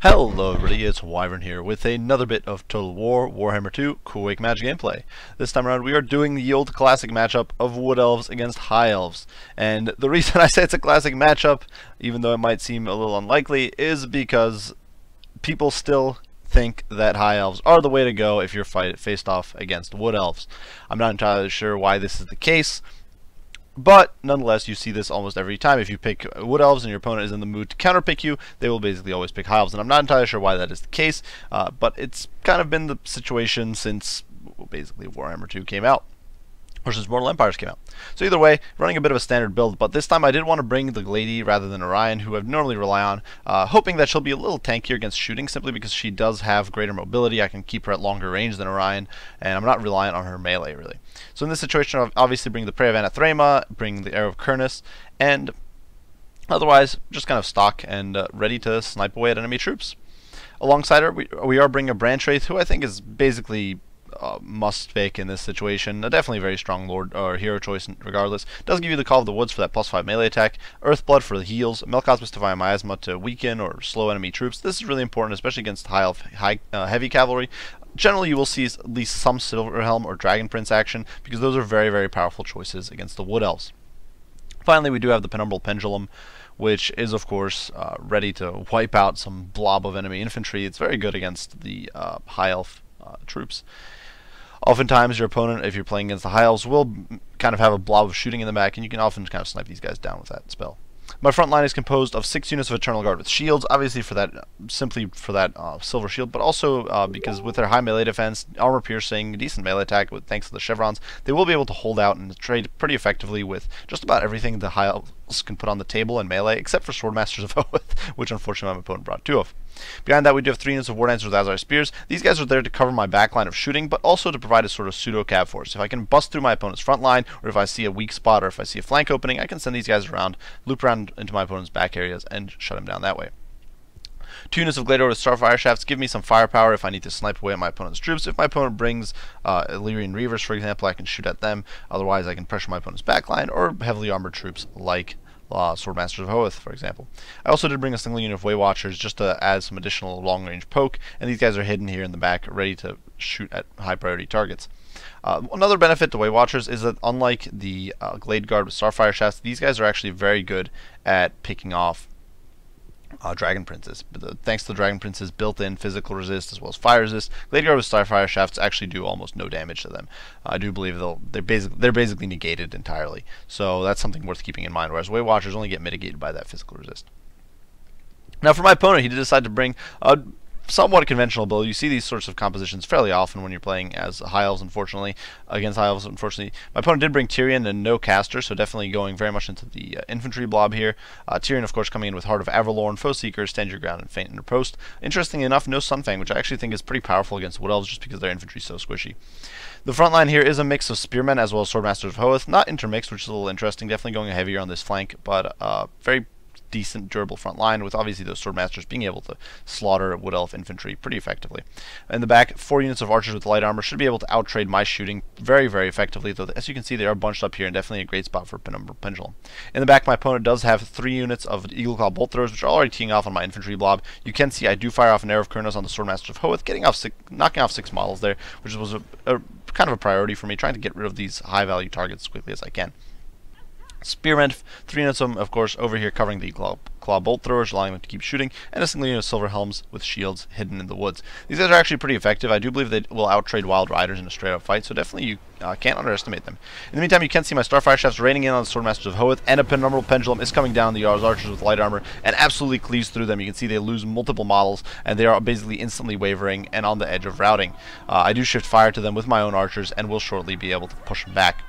Hello everybody, it's Wyvern here with another bit of Total War Warhammer 2 Quick Match gameplay. This time around we are doing the old classic matchup of Wood Elves against High Elves. And the reason I say it's a classic matchup, even though it might seem a little unlikely, is because people still think that High Elves are the way to go if you're faced off against Wood Elves. I'm not entirely sure why this is the case, but nonetheless, you see this almost every time. If you pick Wood Elves and your opponent is in the mood to counterpick you, they will basically always pick High Elves. And I'm not entirely sure why that is the case, but it's kind of been the situation since basically Warhammer 2 came out, or since Mortal Empires came out. So either way, running a bit of a standard build, but this time I did want to bring the Lady rather than Orion, who I normally rely on, hoping that she'll be a little tankier against shooting, simply because she does have greater mobility. I can keep her at longer range than Orion, and I'm not reliant on her melee, really. So in this situation, I'll obviously bring the Prey of Anathrema, bring the Arrow of Kurnus, and otherwise, just kind of stock and ready to snipe away at enemy troops. Alongside her, we are bringing a Branch Wraith, who I think is basically must pick in this situation. Definitely a very strong lord or hero choice regardless. Does give you the Call of the Woods for that +5 melee attack, Earthblood for the heals, Melkosmos Divine Miasma to weaken or slow enemy troops. This is really important, especially against heavy cavalry. Generally, you will see at least some Silver Helm or Dragon Prince action, because those are very, very powerful choices against the Wood Elves. Finally, we do have the Penumbral Pendulum, which is, of course, ready to wipe out some blob of enemy infantry. It's very good against the High Elf troops. Oftentimes, your opponent, if you're playing against the High Elves, will kind of have a blob of shooting in the back, and you can often kind of snipe these guys down with that spell. My front line is composed of 6 units of Eternal Guard with shields, obviously for that, simply for that silver shield, but also because with their high melee defense, armor piercing, decent melee attack, thanks to the chevrons, they will be able to hold out and trade pretty effectively with just about everything the High Elves can put on the table in melee, except for Swordmasters of Oath, which unfortunately my opponent brought 2 of. Behind that, we do have 3 units of War Dancers with Azar Spears. These guys are there to cover my back line of shooting, but also to provide a sort of pseudo-cav force. If I can bust through my opponent's front line, or if I see a weak spot, or if I see a flank opening, I can send these guys around, loop around into my opponent's back areas, and shut them down that way. 2 units of Gladiator with Starfire Shafts give me some firepower if I need to snipe away at my opponent's troops. If my opponent brings Illyrian Reavers, for example, I can shoot at them. Otherwise, I can pressure my opponent's backline, or heavily armored troops like Swordmasters of Oath, for example. I also did bring a single unit of Way Watchers just to add some additional long-range poke, and these guys are hidden here in the back, ready to shoot at high-priority targets. Another benefit to Way Watchers is that unlike the Glade Guard with Starfire Shafts, these guys are actually very good at picking off Dragon Princes. Thanks to the Dragon Prince's built-in physical resist as well as fire resist, Glade Guard with Starfire Shafts actually do almost no damage to them. I do believe they're basically negated entirely, so that's something worth keeping in mind, whereas Way Watchers only get mitigated by that physical resist. Now for my opponent, he did decide to bring a somewhat conventional build. You see these sorts of compositions fairly often when you're playing as High Elves, unfortunately. Against High Elves, unfortunately. My opponent did bring Tyrion and no caster, so definitely going very much into the infantry blob here. Tyrion, of course, coming in with Heart of Avalorn, Foe Seeker, Stand Your Ground, and Feint Inner Post. Interestingly enough, no Sunfang, which I actually think is pretty powerful against Wood Elves just because their infantry is so squishy. The front line here is a mix of Spearmen as well as Swordmasters of Oath. Not intermixed, which is a little interesting. Definitely going heavier on this flank, but very decent durable front line, with obviously those Swordmasters being able to slaughter Wood Elf infantry pretty effectively. In the back, 4 units of archers with light armor should be able to outtrade my shooting very, very effectively, though as you can see they are bunched up here, and definitely a great spot for Penumbral Pendulum. In the back, my opponent does have 3 units of Eagleclaw Bolt Throwers, which are already teeing off on my infantry blob. You can see I do fire off an Arrow of Kurnus on the Swordmasters of Oath, knocking off 6 models there, which was a kind of a priority for me, trying to get rid of these high-value targets as quickly as I can. Spearmen, 3 units of them, of course, over here covering the claw bolt throwers, allowing them to keep shooting, and a single unit of silver helms with shields hidden in the woods. These guys are actually pretty effective. I do believe they will outtrade Wild Riders in a straight-up fight, so definitely you can't underestimate them. In the meantime, you can see my Starfire Shafts raining in on the Swordmasters of Oath, and a Penumbral Pendulum is coming down the archers with light armor and absolutely cleaves through them. You can see they lose multiple models, and they are basically instantly wavering and on the edge of routing. I do shift fire to them with my own archers, and will shortly be able to push them back.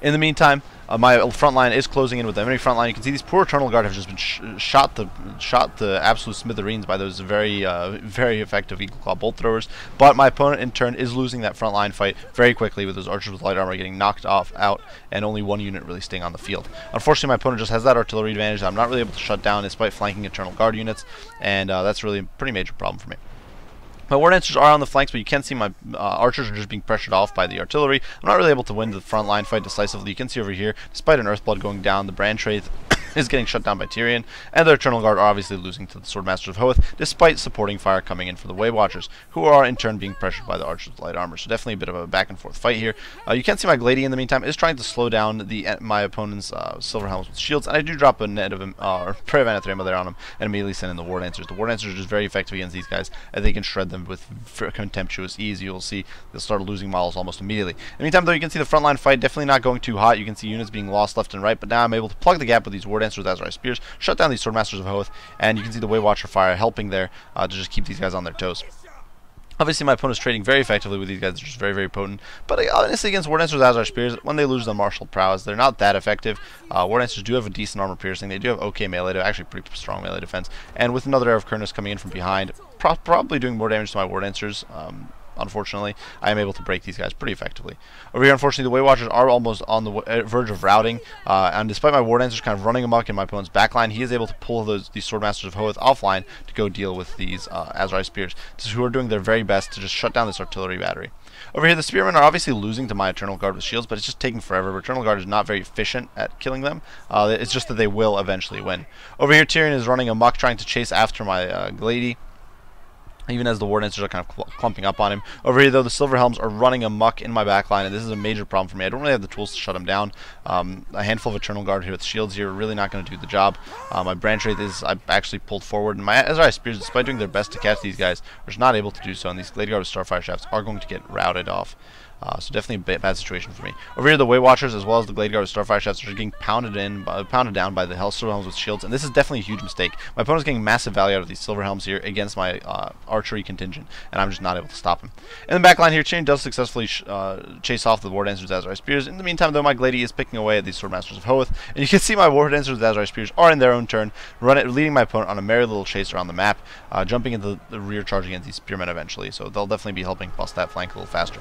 In the meantime, my front line is closing in with the enemy front line. You can see these poor Eternal Guard have just been shot the absolute smithereens by those very effective Eagleclaw Bolt Throwers. But my opponent, in turn, is losing that front line fight very quickly, with those archers with light armor getting knocked out, and only 1 unit really staying on the field. Unfortunately, my opponent just has that artillery advantage that I'm not really able to shut down despite flanking Eternal Guard units, and that's really a pretty major problem for me. My War Dancers are on the flanks, but you can see my archers are just being pressured off by the artillery. I'm not really able to win the front line fight decisively. You can see over here, despite an Earthblood going down, the Branch Wraith is getting shut down by Tyrion, and their Eternal Guard are obviously losing to the Swordmasters of Hoeth, despite supporting fire coming in for the Way Watchers, who are in turn being pressured by the Archers with light armor. So definitely a bit of a back and forth fight here. You can see my Glady in the meantime is trying to slow down my opponent's Silver Helms with shields, and I do drop a net of him, or Prayer of Anathema there on him, and immediately send in the War Dancers. The War Dancers are just very effective against these guys, and they can shred them with contemptuous ease. You'll see they'll start losing models almost immediately. In the meantime, though, you can see the frontline fight definitely not going too hot. You can see units being lost left and right, but now I'm able to plug the gap with these War Dancers with Azrai Spears, shut down these Swordmasters of Hoeth, and you can see the Way Watcher fire helping there to just keep these guys on their toes. Obviously, my opponent is trading very effectively with these guys. They're just very, very potent. But honestly, against War Dancers with Azrai Spears, when they lose the martial prowess, they're not that effective. War Dancers do have a decent armor piercing. They do have okay melee, actually pretty strong melee defense. And with another Air of Kurnus coming in from behind, probably doing more damage to my War Dancers. Unfortunately, I am able to break these guys pretty effectively. Over here, unfortunately, the Way Watchers are almost on the verge of routing, and despite my War Dancers kind of running amok in my opponent's backline, he is able to pull these Swordmasters of Hoeth offline to go deal with these Azrai Spears, who are doing their very best to just shut down this artillery battery. Over here, the Spearmen are obviously losing to my Eternal Guard with shields, but it's just taking forever. Eternal Guard is not very efficient at killing them. It's just that they will eventually win. Over here, Tyrion is running amok, trying to chase after my Glady, even as the War Dancers are kind of clumping up on him. Over here, though, the Silver Helms are running amok in my backline, and this is a major problem for me. I don't really have the tools to shut them down. A handful of Eternal Guard here with shields here are really not going to do the job. My Branch Wraith is I've actually pulled forward, and my Azrai Spears, despite doing their best to catch these guys, are just not able to do so, and these Glade Guard with Starfire Shafts are going to get routed off. So definitely a bad situation for me. Over here, the Way Watchers, as well as the Glade Guard with Starfire Shafts, are getting pounded down by the Silver Helms with shields, and this is definitely a huge mistake. My opponent's getting massive value out of these Silver Helms here against my archery contingent, and I'm just not able to stop him. In the back line here, Tyrion does successfully chase off the War Dancers with Azrai Spears. In the meantime, though, my Glady is picking away at these Swordmasters of Hoeth, and you can see my War Dancers with Azrai Spears are in their own turn, leading my opponent on a merry little chase around the map, jumping into the rear charge against these Spearmen eventually, so they'll definitely be helping bust that flank a little faster.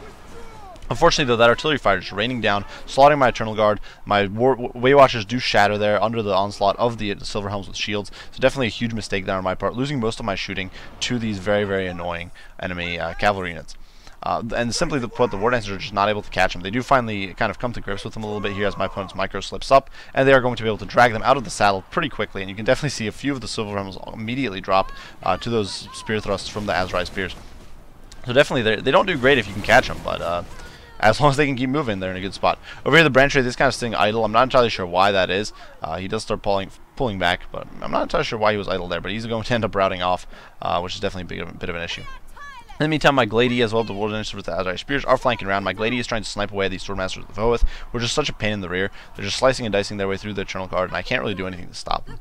Unfortunately, though, that artillery fire is raining down, slaughtering my Eternal Guard. My Way Watchers do shatter there under the onslaught of the Silver Helms with shields. So definitely a huge mistake there on my part, losing most of my shooting to these very, very annoying enemy cavalry units. And simply put, the War Dancers are just not able to catch them. They do finally kind of come to grips with them a little bit here as my opponent's micro slips up, and they are going to be able to drag them out of the saddle pretty quickly. And you can definitely see a few of the Silver Helms immediately drop to those spear thrusts from the Azrai Spears. So definitely, they don't do great if you can catch them, but as long as they can keep moving, they're in a good spot. Over here, the Branch Wraith is kind of sitting idle. I'm not entirely sure why that is. He does start pulling back, but I'm not entirely sure why he was idle there. But he's going to end up routing off, which is definitely a bit of an issue. In the meantime, my Glady, as well as the War Dancers with the Azrai Spears, are flanking around. My Glady is trying to snipe away these Swordmasters of Hoeth, which are just such a pain in the rear. They're just slicing and dicing their way through the Eternal Guard, and I can't really do anything to stop them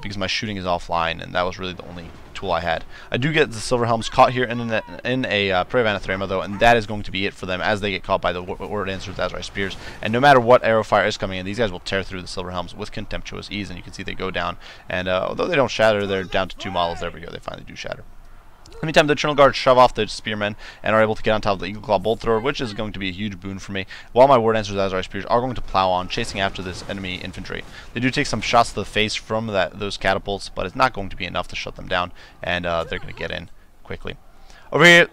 because my shooting is offline, and that was really the only tool I had. I do get the Silver Helms caught here in a Prayer of Anathema, though, and that is going to be it for them as they get caught by the War Dancers with Azrai Spears. And no matter what arrow fire is coming in, these guys will tear through the Silver Helms with contemptuous ease, and you can see they go down. And although they don't shatter, they're down to 2 models. There we go. They finally do shatter. In the meantime, the Eternal Guard shove off the Spearmen and are able to get on top of the Eagle Claw Bolt Thrower, which is going to be a huge boon for me, while my War Dancers with Azrai Spears are going to plow on, chasing after this enemy infantry. They do take some shots to the face from those catapults, but it's not going to be enough to shut them down, and they're going to get in quickly. Over here,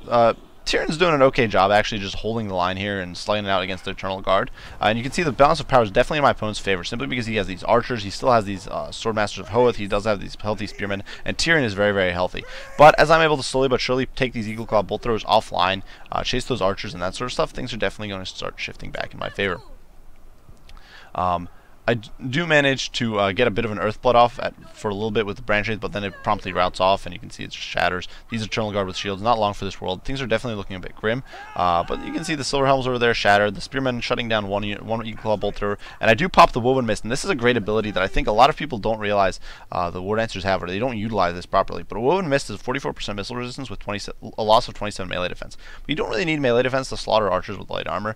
Tyrion's doing an okay job actually just holding the line here and sliding it out against the Eternal Guard. And you can see the balance of power is definitely in my opponent's favor, simply because he has these archers, he still has these Swordmasters of Hoeth, he does have these healthy spearmen, and Tyrion is very, very healthy. But as I'm able to slowly but surely take these Eagle Claw Bolt Throwers offline, chase those archers and that sort of stuff, things are definitely going to start shifting back in my favor. I do manage to get a bit of an Earthblood off for a little bit with the Branch Wraith, but then it promptly routes off, and you can see it just shatters. These Eternal Guard with shields, not long for this world. Things are definitely looking a bit grim, but you can see the Silver Helms over there shattered, the Spearmen shutting down one Eagle Claw Bolt Thrower, and I do pop the Woven Mist, and this is a great ability that I think a lot of people don't realize the War Dancers have, or they don't utilize this properly. But a Woven Mist is 44% missile resistance with a loss of 27 melee defense. But you don't really need melee defense to slaughter archers with light armor.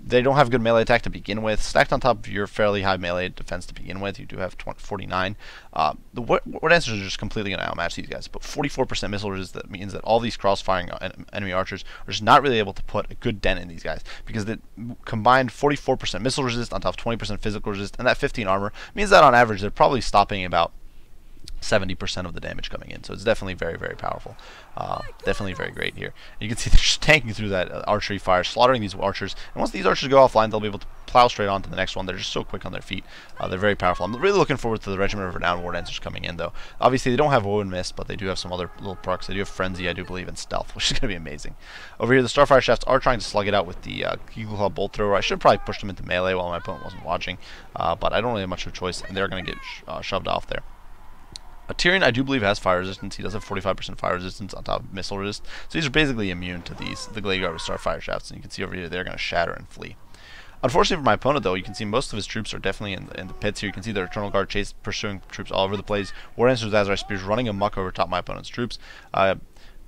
They don't have good melee attack to begin with. Stacked on top of your fairly high melee defense to begin with, you do have 49. The War Dancers are just completely going to outmatch these guys. But 44% missile resist, that means that all these cross-firing enemy archers are just not really able to put a good dent in these guys, because the combined 44% missile resist on top of 20% physical resist and that 15 armor means that on average they're probably stopping about 70% of the damage coming in. So it's definitely very, very powerful. Definitely very great here. You can see they're just tanking through that archery fire, slaughtering these archers. And once these archers go offline, they'll be able to plow straight on to the next one. They're just so quick on their feet. They're very powerful. I'm really looking forward to the Regiment of Renowned War Dancers coming in, though. Obviously, they don't have Woe and Mist, but they do have some other little perks. They do have Frenzy, I do believe, and Stealth, which is going to be amazing. Over here, the Starfire Shafts are trying to slug it out with the Eagle Claw Bolt Thrower. I should have probably pushed them into melee while my opponent wasn't watching, but I don't really have much of a choice, and they're going to get shoved off there. Tyrion, I do believe, has fire resistance. He does have 45% fire resistance on top of missile resist. So these are basically immune to the Glade Guard with Starfire Shafts. And you can see over here, they're going to shatter and flee. Unfortunately for my opponent, though, you can see most of his troops are definitely in the pits here. You can see their Eternal Guard pursuing troops all over the place. War Dancers with Azrai Spears running amok over top my opponent's troops.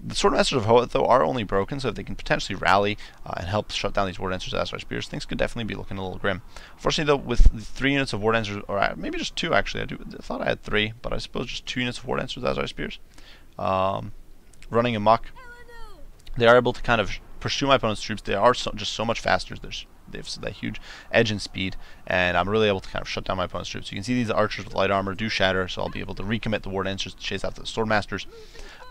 The Swordmasters of Hoeth, though, are only broken, so if they can potentially rally and help shut down these War Dancers with Azrai Spears, things could definitely be looking a little grim. Unfortunately, though, with the 3 units of War Dancers, or maybe just 2 actually, I thought I had 3, but I suppose just 2 units of War Dancers with Azrai Spears running amok, they are able to kind of pursue my opponent's troops. They are just so much faster. They have that huge edge and speed, and I'm really able to kind of shut down my opponent's troops. So you can see these archers with light armor do shatter, so I'll be able to recommit the War Dancers to chase after the Swordmasters.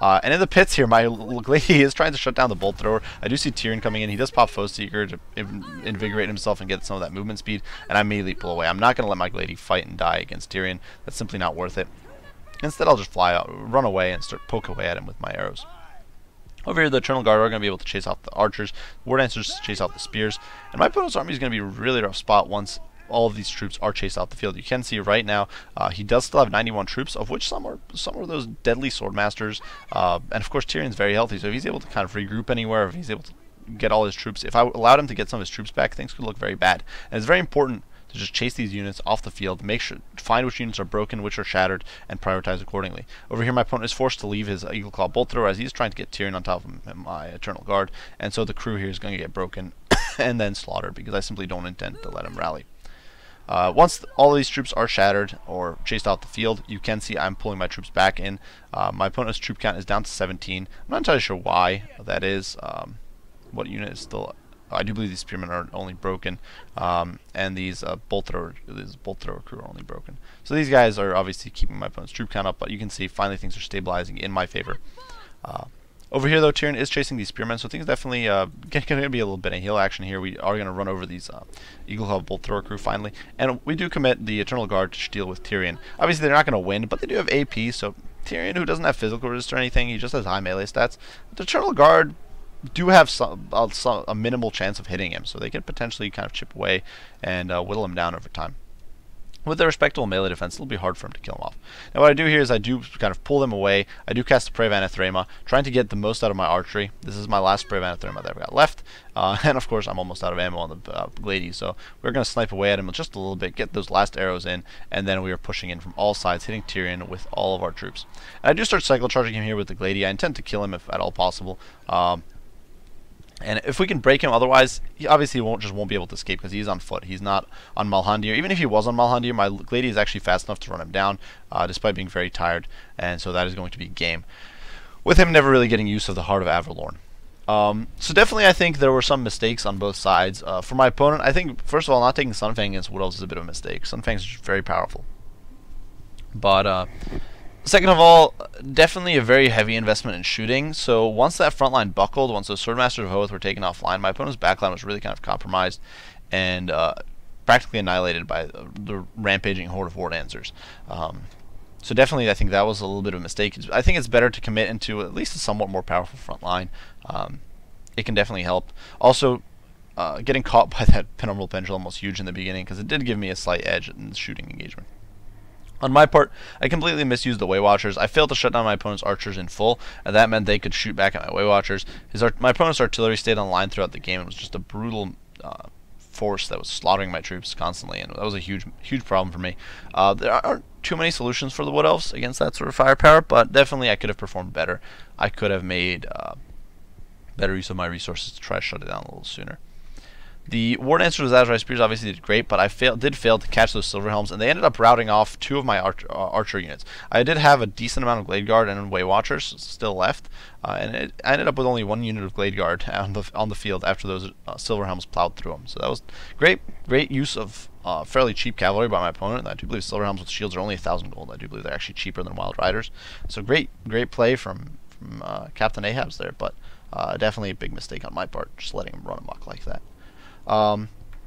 And in the pits here, my lady is trying to shut down the Bolt Thrower. I do see Tyrion coming in. He does pop Foe Seeker to invigorate himself and get some of that movement speed, and I immediately pull away. I'm not going to let my lady fight and die against Tyrion. That's simply not worth it. Instead, I'll just fly out, run away, and start poke away at him with my arrows. Over here, the Eternal Guard are going to be able to chase off the archers. War Dancers chase off the spears. And my opponent's army is going to be a really rough spot once all of these troops are chased off the field. You can see right now he does still have 91 troops, of which some are those deadly Swordmasters. And of course, Tyrion's very healthy, so if he's able to kind of regroup anywhere, if he's able to get all his troops, if I allowed him to get some of his troops back, things could look very bad. And it's very important to just chase these units off the field, find which units are broken, which are shattered, and prioritize accordingly. Over here, my opponent is forced to leave his Eagle Claw Bolt Thrower as he's trying to get Tyrion on top of my Eternal Guard, and so the crew here is going to get broken and then slaughtered because I simply don't intend to let him rally. Once all of these troops are shattered or chased off the field, you can see I'm pulling my troops back in. My opponent's troop count is down to 17. I'm not entirely sure why that is. What unit is still... I do believe these spearmen are only broken, and these bolt thrower crew are only broken. So these guys are obviously keeping my opponent's troop count up, but you can see finally things are stabilizing in my favor. Over here, though, Tyrion is chasing these spearmen, so things definitely going to be a little bit of heal action here. We are going to run over these Eagle Claw Bolt Thrower crew finally, and we do commit the Eternal Guard to deal with Tyrion. Obviously, they're not going to win, but they do have AP, so Tyrion, who doesn't have physical resist or anything, he just has high melee stats. The Eternal Guard do have a minimal chance of hitting him, so they can potentially kind of chip away and whittle him down over time. With their respectable melee defense, it'll be hard for him to kill him off. Now what I do here is I do kind of pull them away. I do cast the Prey of Anathrema, trying to get the most out of my archery. This is my last Prey of Anathrema that I've got left. And of course, I'm almost out of ammo on the Glady, so we're going to snipe away at him just a little bit, get those last arrows in, and then we are pushing in from all sides, hitting Tyrion with all of our troops. And I do start cycle charging him here with the Glady. I intend to kill him if at all possible. And if we can break him, otherwise, he obviously won't be able to escape because he's on foot. He's not on Malhandir. Even if he was on Malhandir, my Glady is actually fast enough to run him down, despite being very tired. And so that is going to be game. With him never really getting use of the Heart of Averlorn. So definitely I think there were some mistakes on both sides. For my opponent, I think, first of all, not taking Sunfang against Wood Elves is a bit of a mistake. Sunfang is very powerful. But, second of all, definitely a very heavy investment in shooting. So once that front line buckled, once those Swordmasters of Hoeth were taken offline, my opponent's backline was really kind of compromised and practically annihilated by the rampaging horde of War Dancers. So definitely I think that was a little bit of a mistake. I think it's better to commit into at least a somewhat more powerful front line. It can definitely help. Also, getting caught by that Penumbral Pendulum was huge in the beginning because it did give me a slight edge in the shooting engagement. On my part, I completely misused the Way Watchers. I failed to shut down my opponent's archers in full, and that meant they could shoot back at my Way Watchers. My opponent's artillery stayed on line throughout the game. It was just a brutal force that was slaughtering my troops constantly, and that was a huge problem for me. There aren't too many solutions for the Wood Elves against that sort of firepower, but definitely I could have performed better. I could have made better use of my resources to try to shut it down a little sooner. The War Dancers with Azrai Spears obviously did great, but I did fail to catch those Silver Helms, and they ended up routing off 2 of my archer units. I did have a decent amount of Glade Guard and Way Watchers still left, and I ended up with only 1 unit of Glade Guard on the field after those Silver Helms plowed through them. So that was great use of fairly cheap cavalry by my opponent. I do believe silver helms with shields are only 1,000 gold. I do believe they're actually cheaper than wild riders. So great play from Captain Ahab's there, but definitely a big mistake on my part, just letting him run amok like that.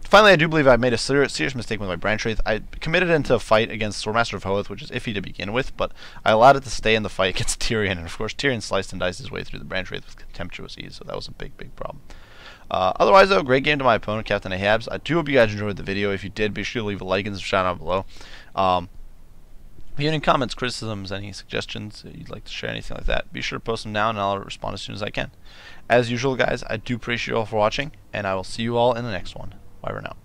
Finally, I do believe I made a serious mistake with my branch wraith. I committed into a fight against Swordmaster of Hoeth, which is iffy to begin with, but I allowed it to stay in the fight against Tyrion, and of course Tyrion sliced and diced his way through the branch wraith with contemptuous ease, so that was a big problem. Otherwise, though, great game to my opponent, Captain Ahab's. I do hope you guys enjoyed the video. If you did, be sure to leave a like and subscribe down below. If you have any comments, criticisms, any suggestions, you'd like to share, anything like that, be sure to post them now and I'll respond as soon as I can. As usual, guys, I do appreciate you all for watching, and I will see you all in the next one. Bye for now.